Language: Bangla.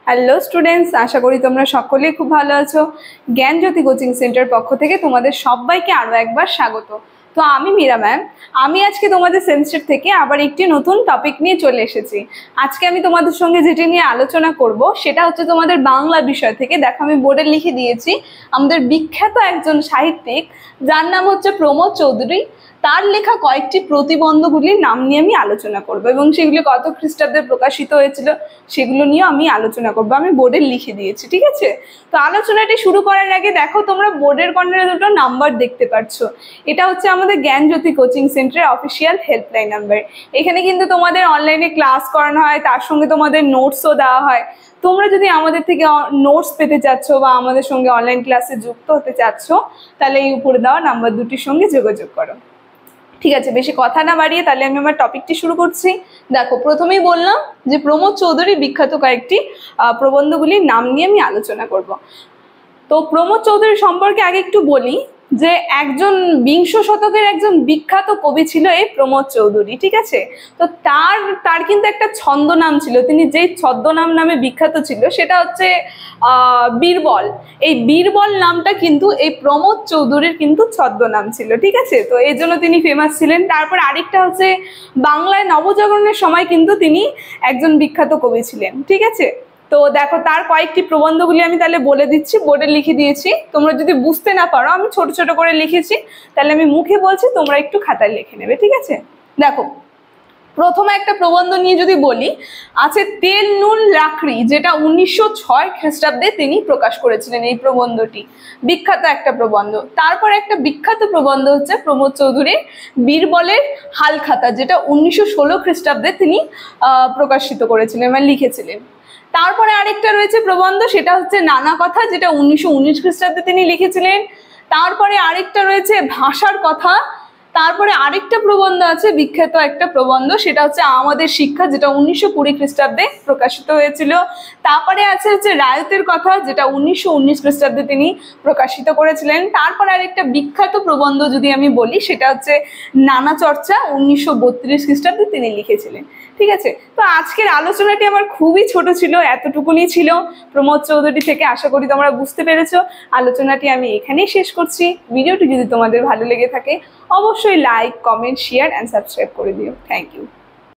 হ্যালো স্টুডেন্টস, আশা করি তোমরা সকলেই খুব ভালো আছো। জ্ঞানজ্যোতি কোচিং সেন্টার পক্ষ থেকে তোমাদের সবাইকে আরও একবার স্বাগত। তো আমি মীরা ম্যাম, আমি আজকে তোমাদের সেমিস্টার থেকে আবার একটি নতুন টপিক নিয়ে চলে এসেছি। আজকে আমি তোমাদের সঙ্গে যেটি নিয়ে আলোচনা করব সেটা হচ্ছে তোমাদের বাংলা বিষয় থেকে। দেখো, আমি বোর্ডে লিখে দিয়েছি আমাদের বিখ্যাত একজন সাহিত্যিক যার নাম হচ্ছে প্রমোদ চৌধুরী। তার লেখা কয়েকটি প্রতিবন্ধগুলির নাম নিয়ে আমি আলোচনা করব এবং সেগুলি কত খ্রিস্টাব্দে প্রকাশিত হয়েছিল সেগুলো নিয়ে আমি আলোচনা করব। আমি বোর্ডে লিখে দিয়েছি, ঠিক আছে? তো আলোচনাটি শুরু করার আগে দেখো, তোমরা বোর্ডের কর্নারে দুটো নাম্বার দেখতে পাচ্ছ। এটা হচ্ছে আমাদের জ্ঞানজ্যোতি কোচিং সেন্টারের অফিসিয়াল হেল্পলাইন নাম্বার। এখানে কিন্তু তোমাদের অনলাইনে ক্লাস করানো হয়, তার সঙ্গে তোমাদের নোটসও দেওয়া হয়। তোমরা যদি আমাদের থেকে নোটস পেতে চাচ্ছ বা আমাদের সঙ্গে অনলাইন ক্লাসে যুক্ত হতে চাচ্ছ, তাহলে এই উপরে দেওয়া নাম্বার দুটির সঙ্গে যোগাযোগ করো। ঠিক আছে, বেশি কথা না বাড়িয়ে তাহলে আমি আমার টপিকটি শুরু করছি। দেখো, প্রথমেই বললাম যে প্রমোদ চৌধুরী বিখ্যাত কয়েকটি প্রবন্ধগুলির নাম নিয়ে আমি আলোচনা করব। তো প্রমোদ চৌধুরী সম্পর্কে আগে একটু বলি যে একজন বিংশ শতকের একজন বিখ্যাত কবি ছিল এই প্রমোদ চৌধুরী, ঠিক আছে? তো তার কিন্তু একটা ছদ্মনাম ছিল। তিনি যেই ছদ্মনাম নামে বিখ্যাত ছিল সেটা হচ্ছে বীরবল। এই বীরবল নামটা কিন্তু এই প্রমোদ চৌধুরীর কিন্তু ছদ্মনাম ছিল, ঠিক আছে? তো এই জন্য তিনি ফেমাস ছিলেন। তারপর আরেকটা হচ্ছে বাংলায় নবজাগরণের সময় কিন্তু তিনি একজন বিখ্যাত কবি ছিলেন, ঠিক আছে? তো দেখো, তার কয়েকটি প্রবন্ধগুলি আমি তাহলে বলে দিচ্ছি, বোর্ডে লিখে দিয়েছি। তোমরা যদি বুঝতে না পারো, আমি ছোট ছোট করে লিখেছি, তাহলে আমি মুখে বলছি, তোমরা একটু খাতায় লিখে নেবে, ঠিক আছে? দেখো, প্রথমে একটা প্রবন্ধ নিয়ে যদি বলি, আছে তেল নুন লাকড়ি, যেটা 1906 খ্রিস্টাব্দে তিনি প্রকাশ করেছিলেন। এই প্রবন্ধটি বিখ্যাত একটা প্রবন্ধ। তারপরে একটা বিখ্যাত প্রবন্ধ হচ্ছে প্রমোদ চৌধুরীর বীরবলের হালখাতা, যেটা 1916 খ্রিস্টাব্দে তিনি প্রকাশিত করেছিলেন মানে লিখেছিলেন। তারপরে আরেকটা রয়েছে প্রবন্ধ, সেটা হচ্ছে নানা কথা, যেটা 1919 খ্রিস্টাব্দে তিনি লিখেছিলেন। তারপরে আরেকটা রয়েছে ভাষার কথা। তারপরে আরেকটা প্রবন্ধ আছে, বিখ্যাত একটা প্রবন্ধ, সেটা হচ্ছে আমাদের শিক্ষা, যেটা 1920 খ্রিস্টাব্দে প্রকাশিত হয়েছিল। তারপরে আছে হচ্ছে রায়তের কথা, যেটা 1919 খ্রিস্টাব্দে তিনি প্রকাশিত করেছিলেন। তারপরে আরেকটা বিখ্যাত প্রবন্ধ যদি আমি বলি, সেটা হচ্ছে নানা চর্চা, 1932 খ্রিস্টাব্দে তিনি লিখেছিলেন, ঠিক আছে? তো আজকের আলোচনাটি আমার খুবই ছোট ছিল, এতটুকুনি ছিল প্রমোদ চৌধুরী থেকে। আশা করি তোমরা বুঝতে পেরেছো। আলোচনাটি আমি এখানেই শেষ করছি। ভিডিওটি যদি তোমাদের ভালো লেগে থাকে, অবশ্যই like, comment, share and subscribe করে দিও। Thank you.